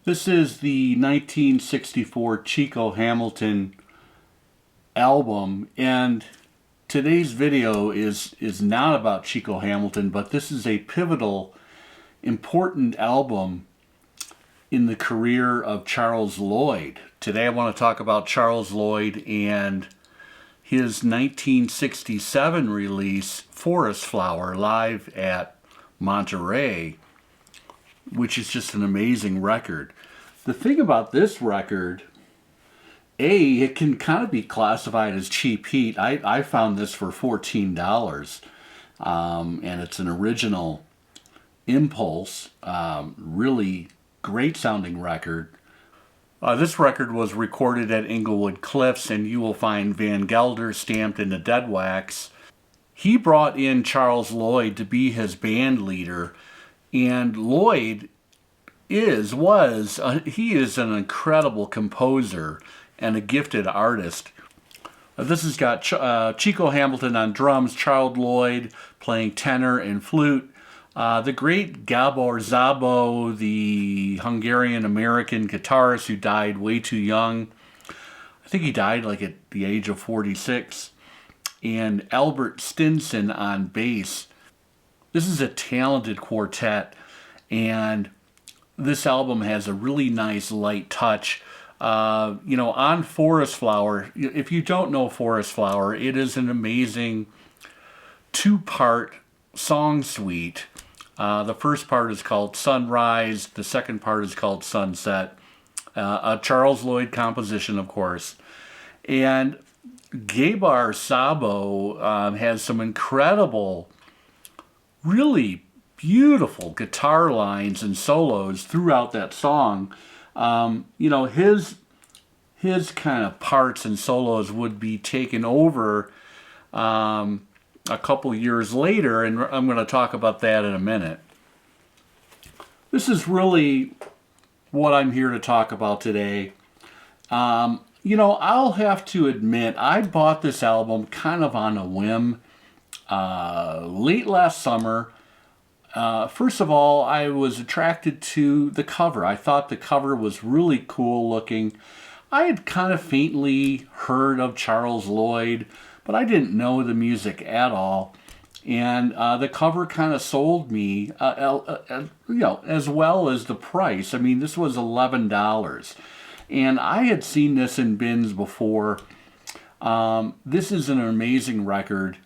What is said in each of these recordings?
This is the 1964 Chico Hamilton album, and today's video is not about Chico Hamilton, but this is a pivotal, important album in the career of Charles Lloyd. Today I want to talk about Charles Lloyd and his 1967 release, Forest Flower, live at Monterey, which is just an amazing record. The thing about this record, it can kind of be classified as cheap heat. I found this for $14, and it's an original Impulse, really great sounding record. This record was recorded at Inglewood Cliffs, and you will find Van Gelder stamped in the dead wax. He brought in Charles Lloyd to be his band leader, and Lloyd he is an incredible composer and a gifted artist. This has got Chico Hamilton on drums, Charles Lloyd playing tenor and flute, the great Gabor Szabo, the Hungarian-American guitarist who died way too young. I think he died like at the age of 46. And Albert Stinson on bass. This is a talented quartet, and this album has a really nice light touch. On Forest Flower, if you don't know Forest Flower, it is an amazing two-part song suite. The first part is called Sunrise, the second part is called Sunset. A Charles Lloyd composition, of course. And Gabor Szabo has some incredible, really beautiful guitar lines and solos throughout that song. His kind of parts and solos would be taken over a couple years later, and I'm going to talk about that in a minute. This is really what I'm here to talk about today. I'll have to admit, I bought this album kind of on a whim late last summer. First of all, I was attracted to the cover. I thought the cover was really cool looking. I had kind of faintly heard of Charles Lloyd, but I didn't know the music at all. And the cover kind of sold me, as well as the price. I mean, this was $11. And I had seen this in bins before. This is an amazing record.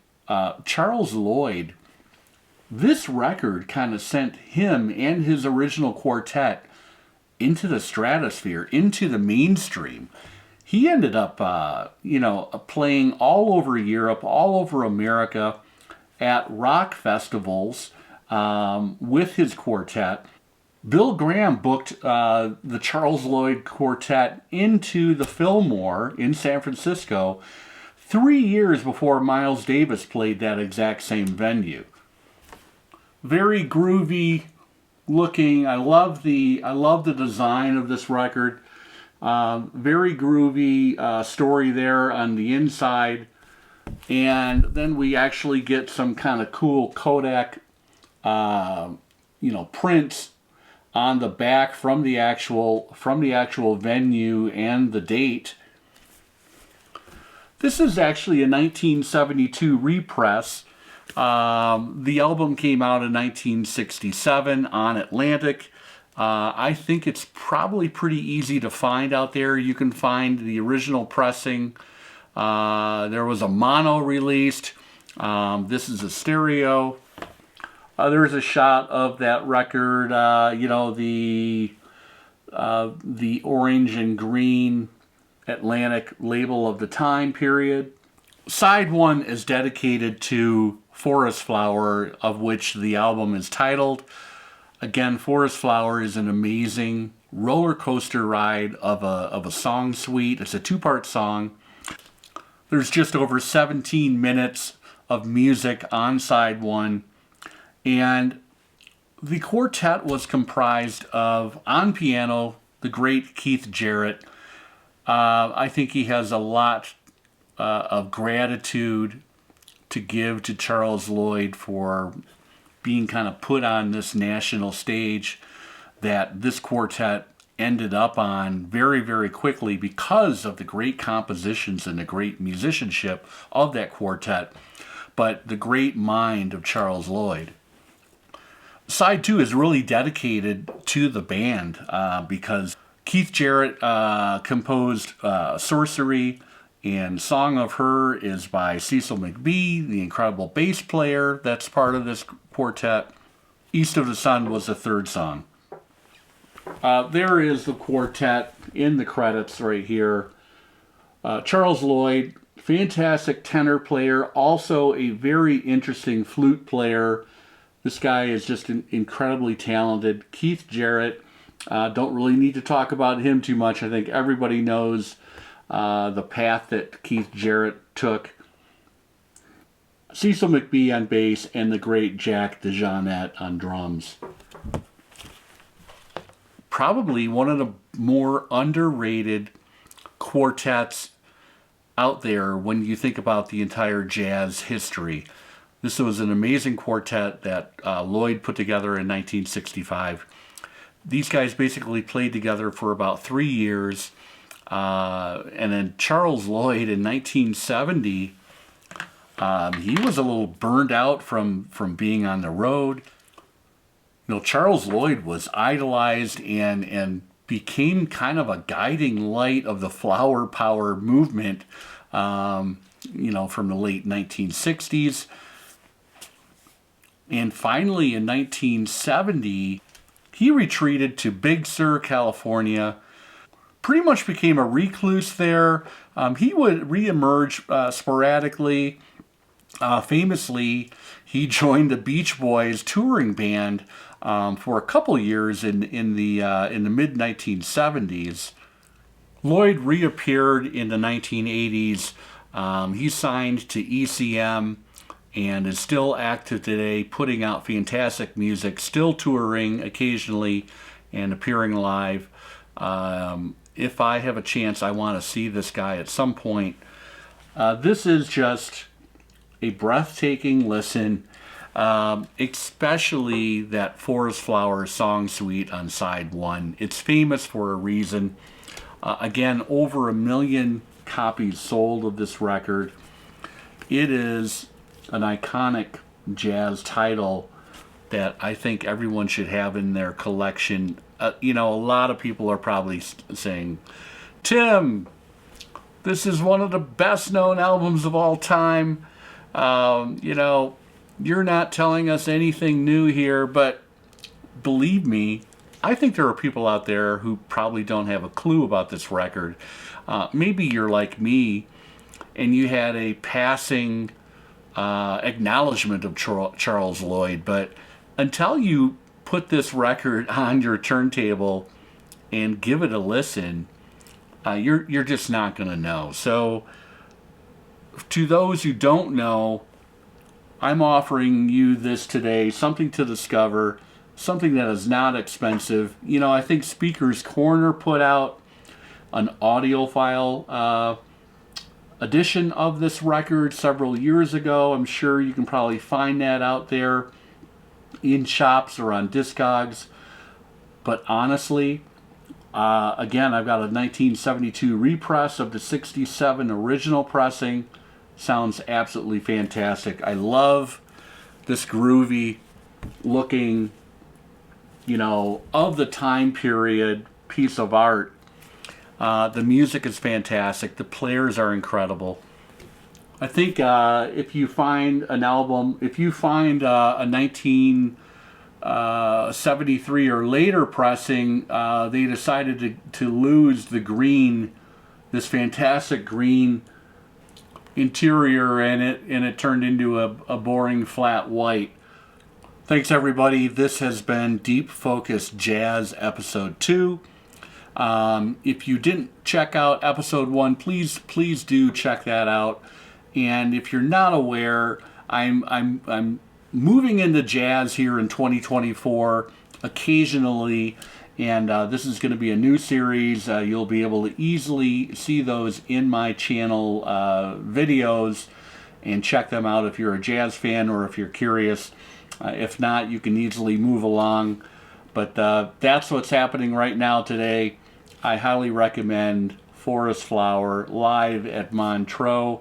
Charles Lloyd, this record kind of sent him and his original quartet into the stratosphere, into the mainstream. He ended up, playing all over Europe, all over America, at rock festivals with his quartet. Bill Graham booked the Charles Lloyd Quartet into the Fillmore in San Francisco 3 years before Miles Davis played that exact same venue. Very groovy looking. I love the design of this record. Very groovy story there on the inside, and then we actually get some kind of cool Kodak, prints on the back from the actual venue and the date. This is actually a 1972 repress. The album came out in 1967 on Atlantic. I think it's probably pretty easy to find out there. You can find the original pressing. There was a mono released. This is a stereo. There's a shot of that record, the orange and green Atlantic label of the time period. Side 1 is dedicated to Forest Flower, of which the album is titled. Again, Forest Flower is an amazing roller coaster ride of a song suite. It's a two-part song. There's just over 17 minutes of music on side 1. And the quartet was comprised of, on piano, the great Keith Jarrett. I think he has a lot of gratitude to give to Charles Lloyd for being kind of put on this national stage that this quartet ended up on very, very quickly because of the great compositions and the great musicianship of that quartet, but the great mind of Charles Lloyd. Side 2 is really dedicated to the band because Keith Jarrett composed Sorcery, and Song of Her is by Cecil McBee, the incredible bass player that's part of this quartet. East of the Sun was the third song. There is the quartet in the credits right here. Charles Lloyd, fantastic tenor player, also a very interesting flute player. This guy is just incredibly talented. Keith Jarrett, don't really need to talk about him too much. I think everybody knows the path that Keith Jarrett took. Cecil McBee on bass, and the great Jack DeJohnette on drums. Probably one of the more underrated quartets out there when you think about the entire jazz history. This was an amazing quartet that Lloyd put together in 1965. These guys basically played together for about 3 years. And then Charles Lloyd in 1970, he was a little burned out from being on the road. You know, Charles Lloyd was idolized and became kind of a guiding light of the flower power movement, you know, from the late 1960s. And finally, in 1970, he retreated to Big Sur, California. Pretty much became a recluse there. He would reemerge sporadically. Famously, he joined the Beach Boys touring band for a couple years in the mid 1970s. Lloyd reappeared in the 1980s. He signed to ECM and is still active today, putting out fantastic music, still touring occasionally and appearing live. If I have a chance, I want to see this guy at some point. This is just a breathtaking listen, especially that Forest Flowers song suite on side 1. It's famous for a reason. Again, over 1 million copies sold of this record. It is an iconic jazz title that I think everyone should have in their collection. You know, a lot of people are probably saying, Tim, this is one of the best known albums of all time. You know, you're not telling us anything new here, but believe me, I think there are people out there who probably don't have a clue about this record. Maybe you're like me and you had a passing acknowledgement of Charles Lloyd, but until you put this record on your turntable and give it a listen, you're just not going to know. So to those who don't know, I'm offering you this today, something to discover, something that is not expensive. You know, I think Speaker's Corner put out an audiophile edition of this record several years ago. I'm sure you can probably find that out there in shops or on Discogs. But honestly, again, I've got a 1972 repress of the 67 original pressing. Sounds absolutely fantastic. I love this groovy looking, you know, of the time period piece of art. The music is fantastic. The players are incredible. I think if you find an album, if you find a 1973 or later pressing, they decided to lose the green, this fantastic green interior in it, and it turned into a boring flat white. Thanks everybody. This has been Deep Focus Jazz episode 2. If you didn't check out episode 1, please do check that out. And if you're not aware, I'm moving into jazz here in 2024 occasionally, and this is going to be a new series. You'll be able to easily see those in my channel videos and check them out if you're a jazz fan or if you're curious. If not, you can easily move along. But that's what's happening right now today. I highly recommend Forest Flower live at Montreux.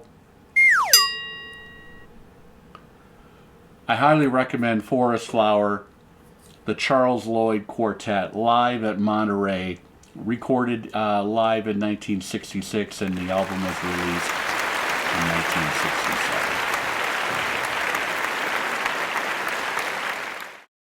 I highly recommend Forest Flower, the Charles Lloyd Quartet, live at Monterey, recorded live in 1966, and the album was released